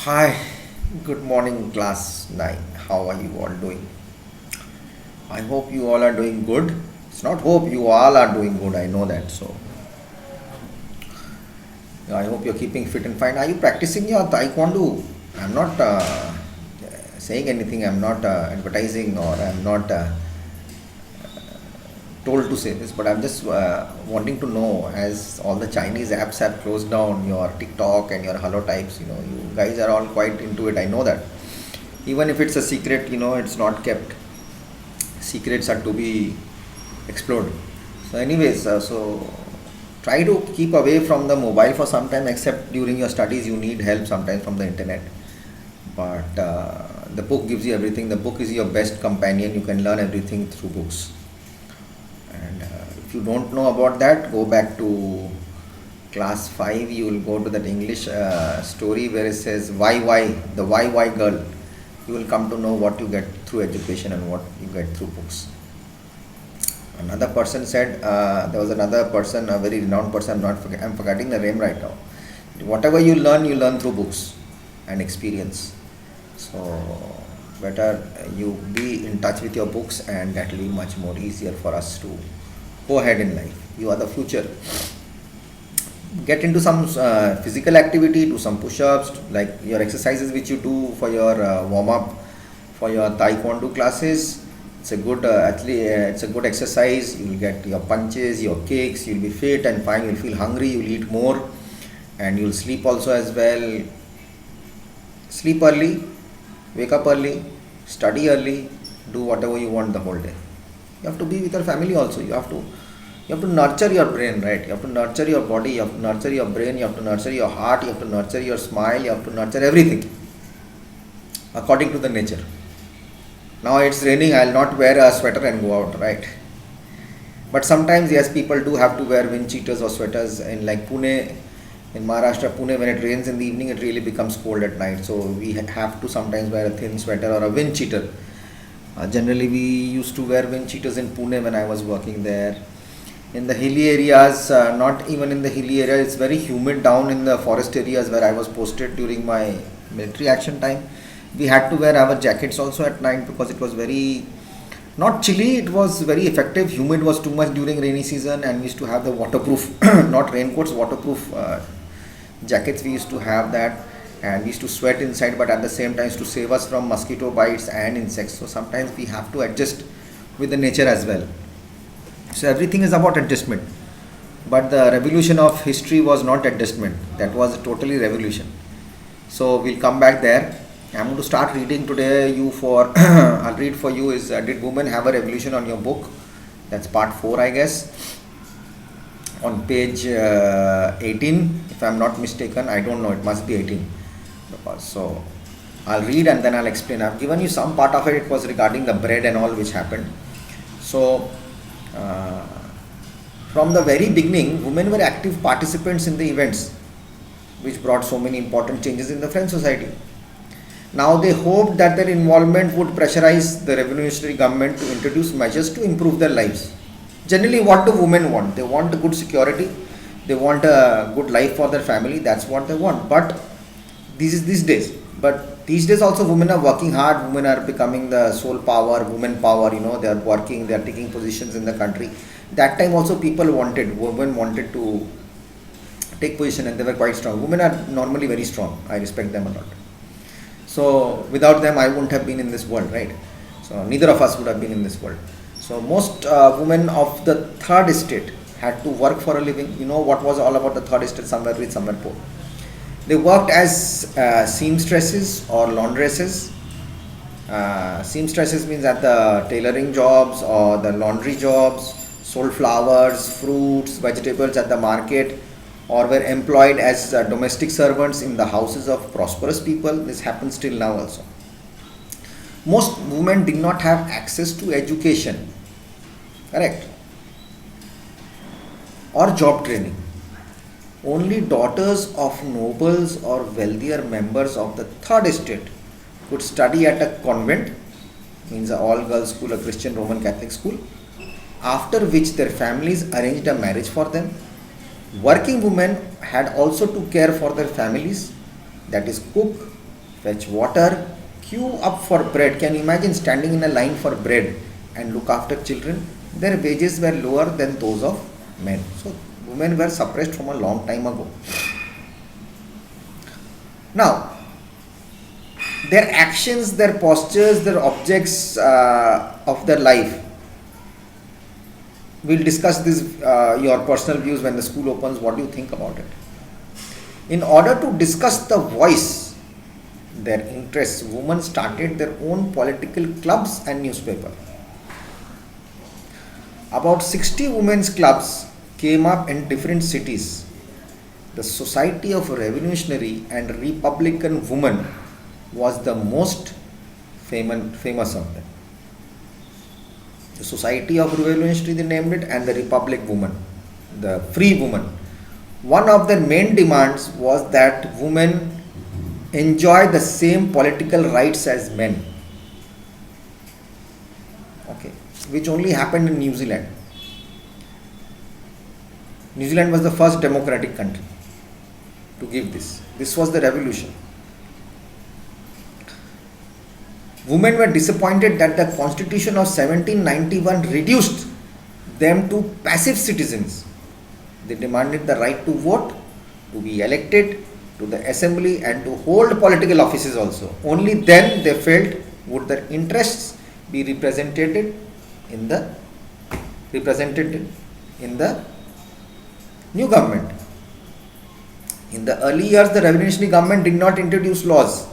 Hi, good morning, class 9. How are you all doing? I hope you all are doing good. It's not hope, you all are doing good, I know that. So, I hope you're keeping fit and fine. Are you practicing your taekwondo? I'm not saying anything, I'm not advertising, or I'm not told to say this, but I'm just wanting to know, as all the Chinese apps have closed down, your TikTok and your hello types, you guys are all quite into it, I know that. Even if it's a secret, it's not kept. Secrets are to be explored. So anyways, so try to keep away from the mobile for some time, except during your studies you need help sometimes from the internet. But the book gives you everything. The book is your best companion. You can learn everything through books. And if you don't know about that, go back to class 5. You will go to that English story where it says why, the why girl. You will come to know what you get through education and what you get through books. Another person said, there was another person, a very renowned person, I'm forgetting the name right now. Whatever you learn through books and experience. So better you be in touch with your books, and that will be much more easier for us to go ahead in life. You are the future. Get into some physical activity, do some push-ups, like your exercises which you do for your warm-up for your taekwondo classes. It's a good it's a good exercise. You'll get your punches, your kicks, you'll be fit and fine, you'll feel hungry, you'll eat more, and you'll sleep also as well. Sleep early, wake up early, study early, do whatever you want the whole day. You have to be with your family also. You have to nurture your brain, right? You have to nurture your body, you have to nurture your brain, you have to nurture your heart, you have to nurture your smile, you have to nurture everything according to the nature. Now it's raining, I'll not wear a sweater and go out, right? But sometimes, yes, people do have to wear wind cheaters or sweaters. In like Pune, in Maharashtra, Pune, when it rains in the evening, it really becomes cold at night. So we have to sometimes wear a thin sweater or a wind cheater. Generally, we used to wear wind cheaters in Pune when I was working there. In the hilly areas, not even in the hilly area, it's very humid down in the forest areas where I was posted during my military action time. We had to wear our jackets also at night because it was very not chilly, it was very effective. Humid was too much during rainy season, and we used to have the waterproof, not raincoats, waterproof jackets. We used to have that, and we used to sweat inside, but at the same time, to save us from mosquito bites and insects. So sometimes we have to adjust with the nature as well. So everything is about adjustment. But the revolution of history was not adjustment, that was totally revolution. So we'll come back there. I'm going to start reading today. I'll read for you is Did Women Have a Revolution on your book? That's part 4, I guess. On page 18, if I'm not mistaken. I don't know, it must be 18. So I'll read and then I'll explain. I've given you some part of it. It was regarding the bread and all which happened. So uh, from the very beginning, women were active participants in the events which brought so many important changes in the French society. Now they hoped that their involvement would pressurize the revolutionary government to introduce measures to improve their lives. Generally, what do women want? They want a good security, they want a good life for their family, that's what they want. But these days, but these days also women are working hard, women are becoming the sole power, women power, they are working, they are taking positions in the country. That time also women wanted to take position, and they were quite strong. Women are normally very strong, I respect them a lot. So without them, I wouldn't have been in this world, right? So neither of us would have been in this world. So most women of the third estate had to work for a living. You know what was all about the third estate? Somewhere rich, somewhere poor. They worked as seamstresses or laundresses. Seamstresses means at the tailoring jobs or the laundry jobs, sold flowers, fruits, vegetables at the market, or were employed as domestic servants in the houses of prosperous people. This happens till now also. Most women did not have access to education, correct, or job training. Only daughters of nobles or wealthier members of the third estate could study at a convent, means an all girls school, a Christian Roman Catholic school, after which their families arranged a marriage for them. Working women had also to care for their families, that is, cook, fetch water, queue up for bread. Can you imagine standing in a line for bread and look after children? Their wages were lower than those of men. So women were suppressed from a long time ago. Now, their actions, their postures, their objects of their life. We'll discuss this, your personal views when the school opens. What do you think about it? In order to discuss the voice, their interests, women started their own political clubs and newspaper. About 60 women's clubs came up in different cities. The Society of Revolutionary and Republican Women was the most famous of them. The Society of Revolutionary, they named it, and the Republic Woman, the Free Woman. One of their main demands was that women enjoy the same political rights as men. Okay, which only happened in New Zealand. New Zealand was the first democratic country to give this. This was the revolution. Women were disappointed that the Constitution of 1791 reduced them to passive citizens. They demanded the right to vote, to be elected to the assembly, and to hold political offices also. Only then they felt would their interests be represented in the new government. In the early years, the revolutionary government did not introduce laws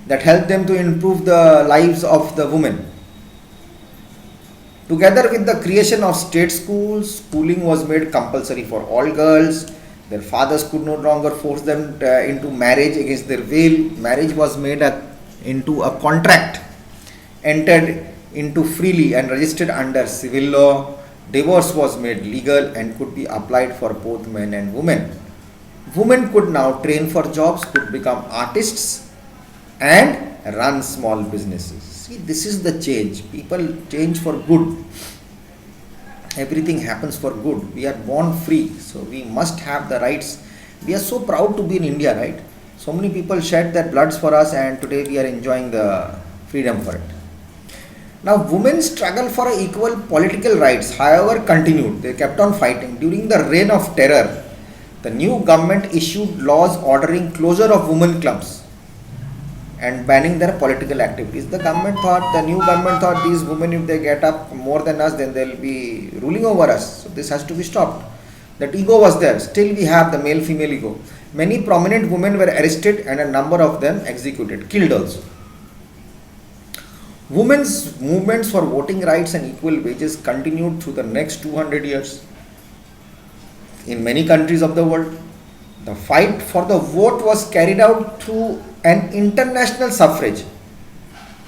that helped them to improve the lives of the women. Together with the creation of state schools, schooling was made compulsory for all girls. Their fathers could no longer force them into marriage against their will. Marriage was made into a contract, entered into freely and registered under civil law. Divorce was made legal and could be applied for both men and women. Women could now train for jobs, could become artists, and run small businesses. See, this is the change. People change for good. Everything happens for good. We are born free, so we must have the rights. We are so proud to be in India, right? So many people shed their bloods for us, and today we are enjoying the freedom for it. Now, women's struggle for equal political rights, however, continued. They kept on fighting. During the reign of terror, the new government issued laws ordering closure of women clubs and banning their political activities. The new government thought these women, if they get up more than us, then they'll be ruling over us. So this has to be stopped. That ego was there. Still we have the male-female ego. Many prominent women were arrested and a number of them executed, killed also. Women's movements for voting rights and equal wages continued through the next 200 years. In many countries of the world, the fight for the vote was carried out through an international suffrage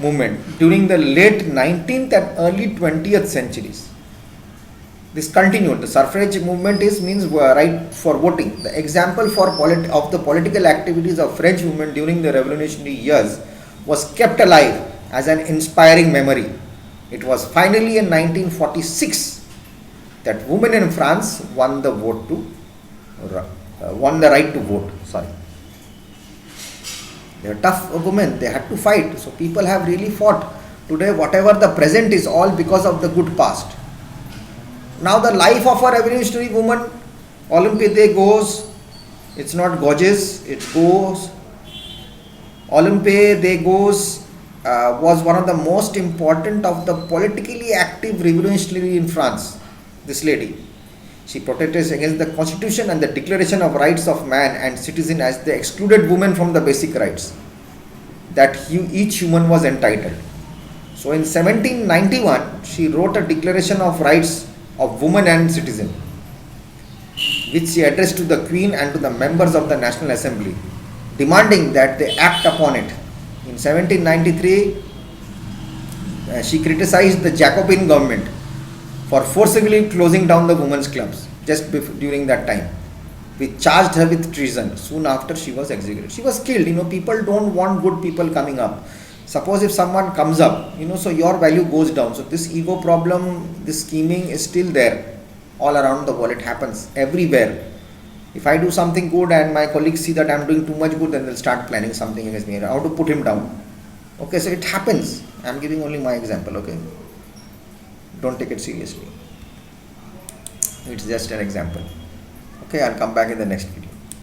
movement during the late 19th and early 20th centuries. This continued. The suffrage movement means right for voting. The example of the political activities of French women during the revolutionary years was kept alive as an inspiring memory. It was finally in 1946 that women in France won the right to vote. They were tough women. They had to fight. So people have really fought. Today, whatever the present is, all because of the good past. Now the life of a revolutionary woman, Olympe goes. It's not gorgeous. It goes. Olympe de Gauche was one of the most important of the politically active revolutionary in France. This lady. She protested against the Constitution and the Declaration of Rights of Man and Citizen, as they excluded women from the basic rights that each human was entitled. So in 1791, she wrote a Declaration of Rights of Woman and Citizen, which she addressed to the Queen and to the members of the National Assembly, demanding that they act upon it. In 1793, she criticized the Jacobin government for forcibly closing down the women's clubs during that time. We charged her with treason. Soon after, she was executed. She was killed. People don't want good people coming up. Suppose if someone comes up, so your value goes down. So this ego problem, this scheming is still there all around the world. It happens everywhere. If I do something good and my colleagues see that I'm doing too much good, then they'll start planning something against me. How to put him down? Okay, so it happens. I'm giving only my example. Okay, don't take it seriously. It's just an example. Okay, I'll come back in the next video.